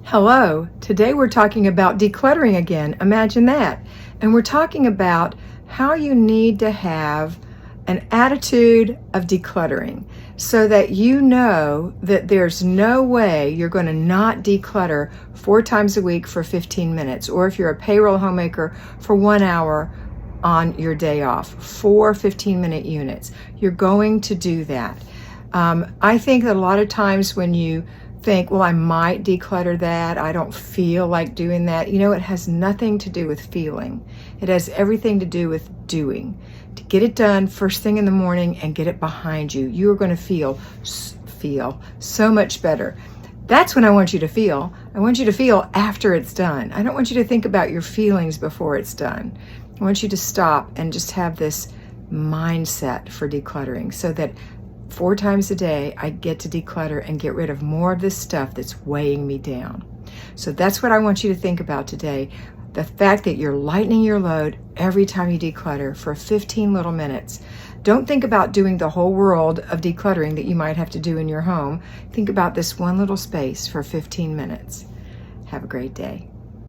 Hello, today we're talking about decluttering again. Imagine that. And we're talking about how you need to have an attitude of decluttering so that you know that there's no way you're going to not declutter 4 times a week for 15 minutes, or if you're a payroll homemaker, for 1 hour on your day off, 4 15-minute units. You're going to do that. I think that a lot of times when you think, well, I might declutter that, I don't feel like doing that. You know, it has nothing to do with feeling. It has everything to do with doing. To get it done first thing in the morning and get it behind you, you are going to feel so much better. That's when I want you to feel. I want you to feel after it's done. I don't want you to think about your feelings before it's done. I want you to stop and just have this mindset for decluttering so that 4 times a day, I get to declutter and get rid of more of this stuff that's weighing me down. So that's what I want you to think about today. The fact that you're lightening your load every time you declutter for 15 little minutes. Don't think about doing the whole world of decluttering that you might have to do in your home. Think about this one little space for 15 minutes. Have a great day.